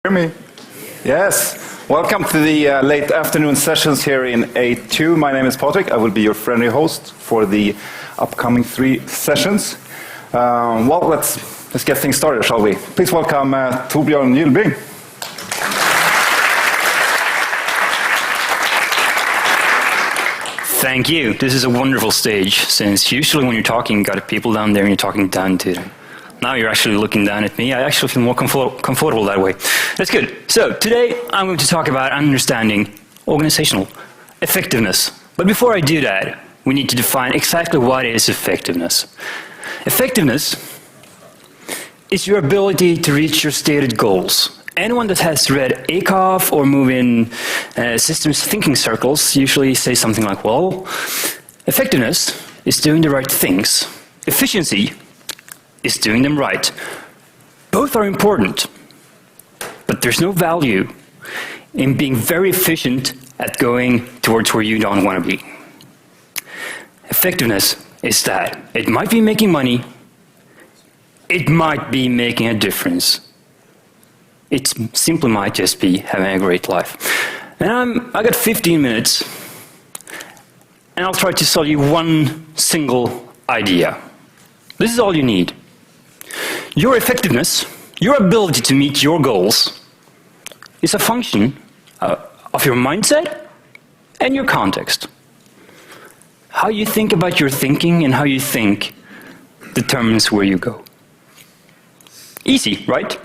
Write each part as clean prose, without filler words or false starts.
Hear me? Yes. Welcome to the late afternoon sessions here in A2. My name is Patrick. I will be your friendly host for the upcoming 3 sessions. Well, let's get things started, shall we? Please welcome Torbjorn Gyllebring. Thank you. This is a wonderful stage, since usually when you're talking, you've got people down there and you're talking down to them. Now you're actually looking down at me. I actually feel more comfortable that way. That's good. So today I'm going to talk about understanding organizational effectiveness. But before I do that, we need to define exactly what is effectiveness. Effectiveness is your ability to reach your stated goals. Anyone that has read ACOF or move in systems thinking circles usually say something like, well, effectiveness is doing the right things. Efficiency is doing them right. Both are important, but there's no value in being very efficient at going towards where you don't want to be. Effectiveness is that. It might be making money, it might be making a difference. It simply might just be having a great life. And I got 15 minutes, and I'll try to sell you one single idea. This is all you need. Your effectiveness, your ability to meet your goals, is a function of your mindset and your context. How you think about your thinking and how you think determines where you go. Easy, right?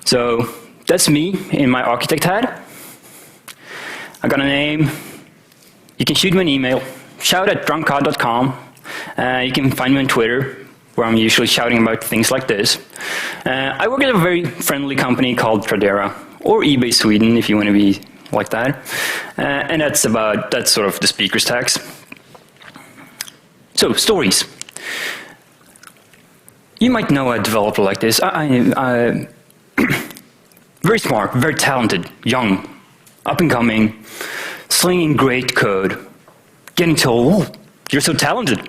So that's me in my architect hat. I got a name. You can shoot me an email, shout@drunkcod.com. You can find me on Twitter, where I'm usually shouting about things like this. I work at a very friendly company called Tradera, or eBay Sweden, if you want to be like that. And that's sort of the speaker's tags. So, stories. You might know a developer like this. Very smart, very talented, young, up and coming, slinging great code, getting told, oh, you're so talented.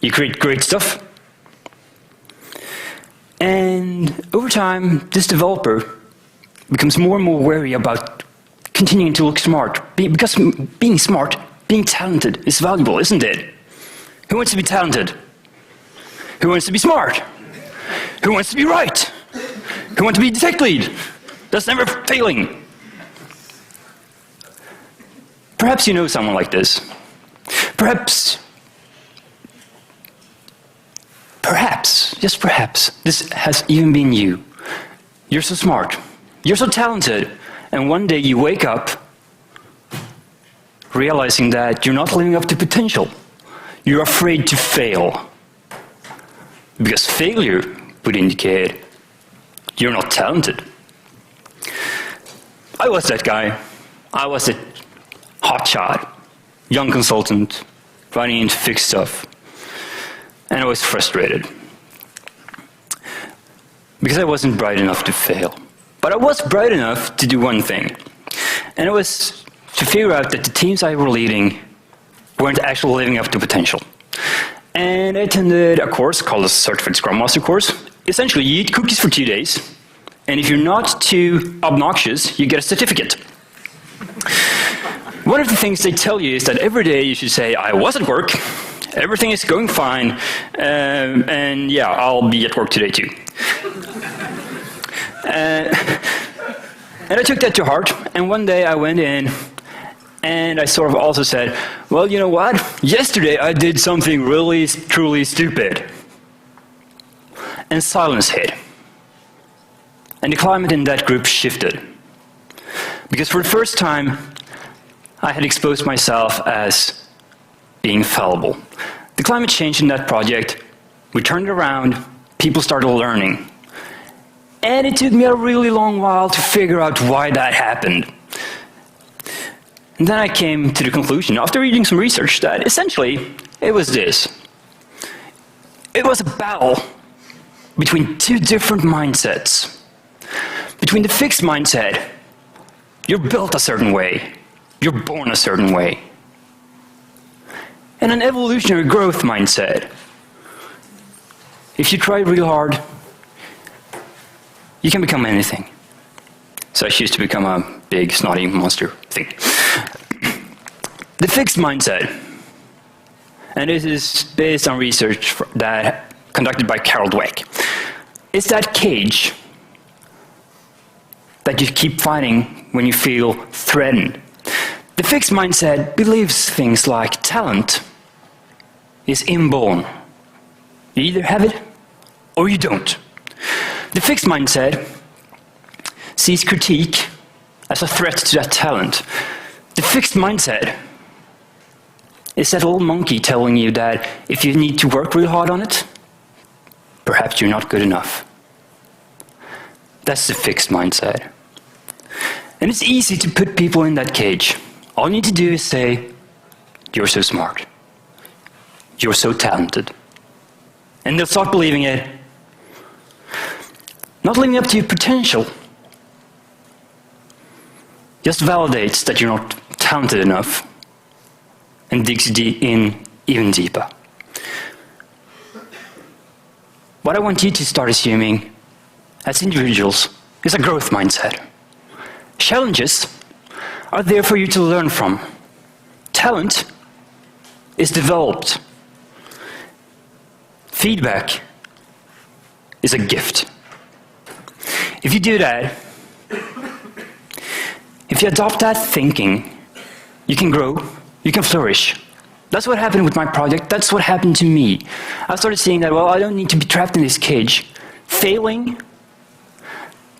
You create great stuff. And over time, this developer becomes more and more wary about continuing to look smart. Because being smart, being talented is valuable, isn't it? Who wants to be talented? Who wants to be smart? Who wants to be right? Who wants to be the tech lead? That's never failing. Perhaps you know someone like this. Perhaps, just perhaps, this has even been you. You're so smart, you're so talented, and one day you wake up realizing that you're not living up to potential. You're afraid to fail. Because failure would indicate you're not talented. I was that guy. I was a hotshot, young consultant, running in to fix stuff. And I was frustrated. Because I wasn't bright enough to fail. But I was bright enough to do one thing. And it was to figure out that the teams I were leading weren't actually living up to potential. And I attended a course called a Certified Scrum Master course. Essentially, you eat cookies for 2 days. And if you're not too obnoxious, you get a certificate. One of the things they tell you is that every day you should say, I was at work, everything is going fine, and yeah, I'll be at work today too. And I took that to heart, and one day I went in, and I sort of also said, well, you know what? Yesterday I did something really, truly stupid. And silence hit. And the climate in that group shifted. Because for the first time, I had exposed myself as being fallible. The climate changed in that project. We turned it around. People started learning. And it took me a really long while to figure out why that happened. And then I came to the conclusion, after reading some research, that essentially it was this. It was a battle between 2 different mindsets. Between the fixed mindset, you're built a certain way, you're born a certain way. And an evolutionary growth mindset. If you try real hard, you can become anything. So I choose to become a big, snotty monster thing. The fixed mindset, and this is based on research that conducted by Carol Dweck, is that cage that you keep fighting when you feel threatened. The fixed mindset believes things like talent is inborn. You either have it or you don't. The fixed mindset sees critique as a threat to that talent. The fixed mindset is that old monkey telling you that if you need to work real hard on it, perhaps you're not good enough. That's the fixed mindset. And it's easy to put people in that cage. All you need to do is say, you're so smart. You're so talented. And they'll start believing it. Not living up to your potential just validates that you're not talented enough and digs in even deeper. What I want you to start assuming as individuals is a growth mindset. Challenges are there for you to learn from. Talent is developed. Feedback is a gift. If you do that, if you adopt that thinking, you can grow, you can flourish. That's what happened with my project. That's what happened to me. I started seeing that, well, I don't need to be trapped in this cage. Failing,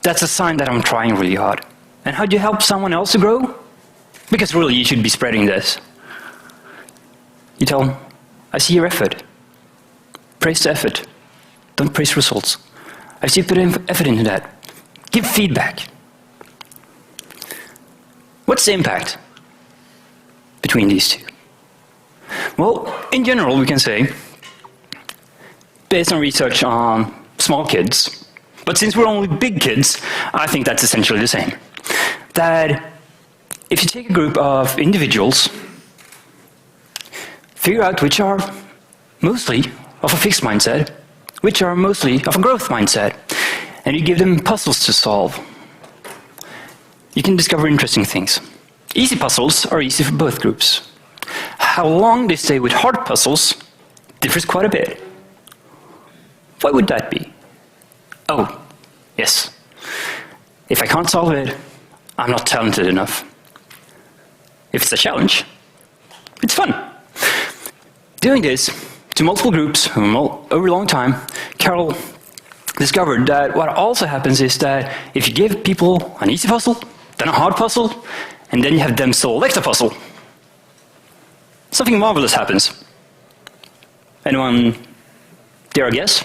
that's a sign that I'm trying really hard. And how do you help someone else to grow? Because really, you should be spreading this. You tell them, I see your effort. Praise the effort. Don't praise results. I see you put effort into that. Give feedback. What's the impact between these two? Well, in general, we can say, based on research on small kids, but since we're only big kids, I think that's essentially the same. That if you take a group of individuals, figure out which are mostly of a fixed mindset, which are mostly of a growth mindset, and you give them puzzles to solve, you can discover interesting things. Easy puzzles are easy for both groups. How long they stay with hard puzzles differs quite a bit. Why would that be? Oh, yes. If I can't solve it, I'm not talented enough. If it's a challenge, it's fun. Doing this to multiple groups over a long time, Carol discovered that what also happens is that if you give people an easy puzzle, then a hard puzzle, and then you have them select a puzzle, something marvelous happens. Anyone dare a guess?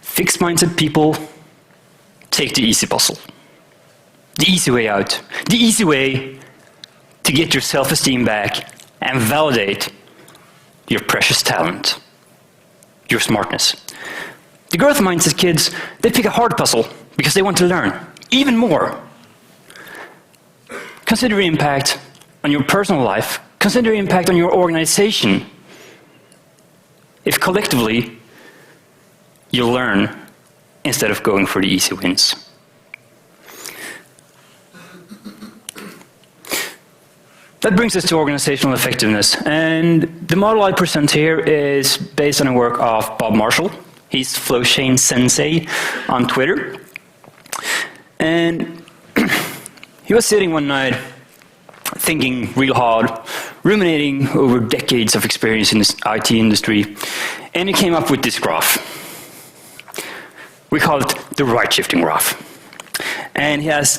Fixed mindset people take the easy puzzle. The easy way out. The easy way to get your self-esteem back and validate your precious talent, your smartness. The growth mindset kids, they pick a hard puzzle because they want to learn even more. Consider the impact on your personal life. Consider the impact on your organization. If collectively you learn instead of going for the easy wins. That brings us to organizational effectiveness. And the model I present here is based on the work of Bob Marshall. He's Flowchain Sensei on Twitter. And he was sitting one night thinking real hard, ruminating over decades of experience in the IT industry, and he came up with this graph. We call it the right-shifting graph. And he has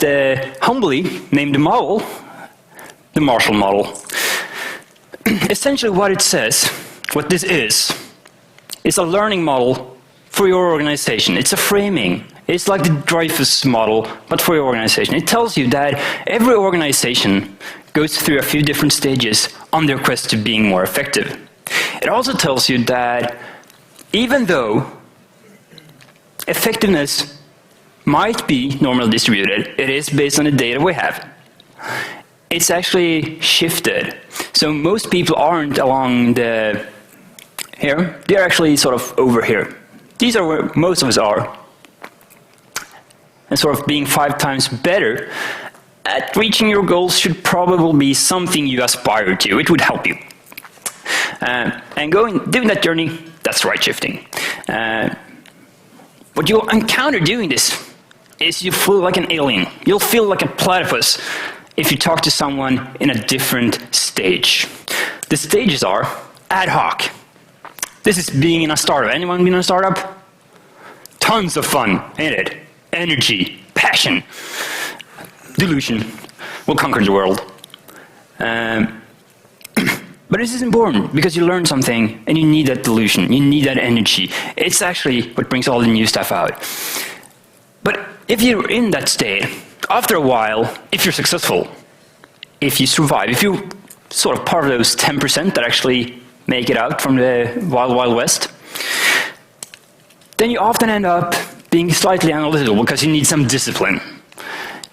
humbly named the model the Marshall model. Essentially what it says, what this is a learning model for your organization. It's a framing. It's like the Dreyfus model, but for your organization. It tells you that every organization goes through a few different stages on their quest to being more effective. It also tells you that even though effectiveness might be normally distributed, it is based on the data we have. It's actually shifted. So most people aren't along the here. They're actually sort of over here. These are where most of us are. and sort of being 5 times better at reaching your goals should probably be something you aspire to. It would help you. And doing that journey, that's right shifting. What you'll encounter doing this is you feel like an alien. You'll feel like a platypus if you talk to someone in a different stage. The stages are ad hoc. This is being in a startup. Anyone been in a startup? Tons of fun, ain't it? Energy, passion, delusion will conquer the world. But this is important because you learn something and you need that delusion, you need that energy. It's actually what brings all the new stuff out. But if you're in that state, after a while, if you're successful, if you survive, if you're sort of part of those 10% that actually make it out from the wild, wild west, then you often end up being slightly analytical because you need some discipline.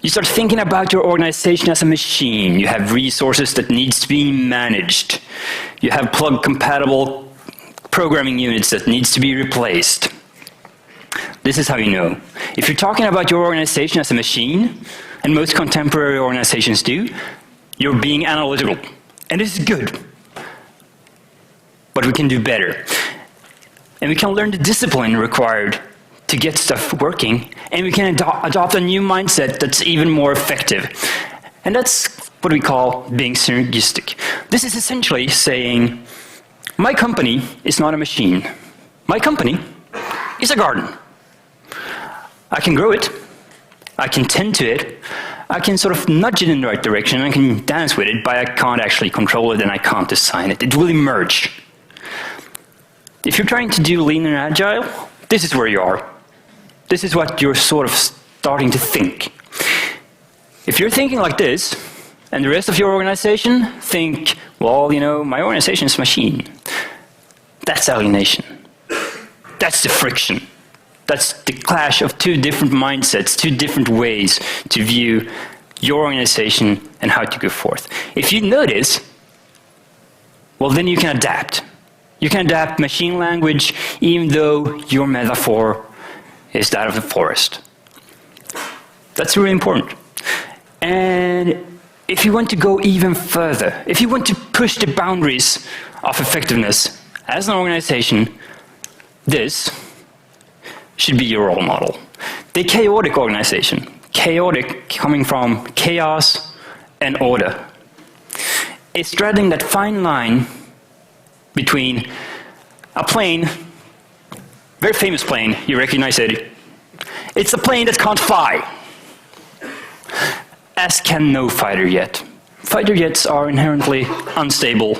You start thinking about your organization as a machine. You have resources that needs to be managed. You have plug-compatible programming units that needs to be replaced. This is how you know. If you're talking about your organization as a machine, and most contemporary organizations do, you're being analytical. And this is good. But we can do better. And we can learn the discipline required to get stuff working, and we can adopt a new mindset that's even more effective. And that's what we call being synergistic. This is essentially saying, my company is not a machine. My company is a garden. I can grow it, I can tend to it, I can sort of nudge it in the right direction, I can dance with it, but I can't actually control it and I can't design it. It will emerge. If you're trying to do lean and agile, this is where you are. This is what you're sort of starting to think. If you're thinking like this, and the rest of your organization think, well, you know, my organization is a machine, that's alienation. That's the friction. That's the clash of 2 different mindsets, 2 different ways to view your organization and how to go forth. If you notice, well, then you can adapt. You can adapt machine language even though your metaphor is that of the forest. That's really important. And if you want to go even further, if you want to push the boundaries of effectiveness as an organization, this should be your role model. The chaotic organization, chaotic coming from chaos and order, is straddling that fine line between a plane, very famous plane, you recognize it. It's a plane that can't fly, as can no fighter jet. Fighter jets are inherently unstable.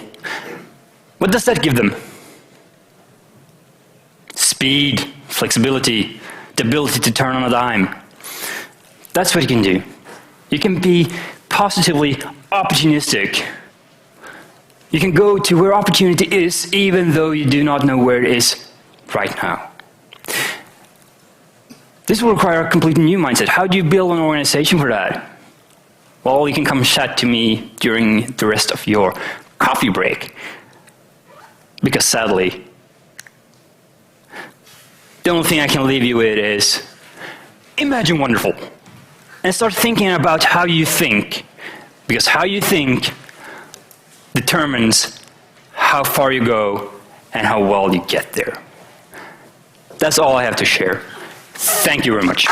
What does that give them? Speed, flexibility, the ability to turn on a dime. That's what you can do. You can be positively opportunistic. You can go to where opportunity is, even though you do not know where it is right now. This will require a completely new mindset. How do you build an organization for that? Well, you can come chat to me during the rest of your coffee break. Because sadly, the only thing I can leave you with is, imagine wonderful. And start thinking about how you think. Because how you think determines how far you go and how well you get there. That's all I have to share. Thank you very much.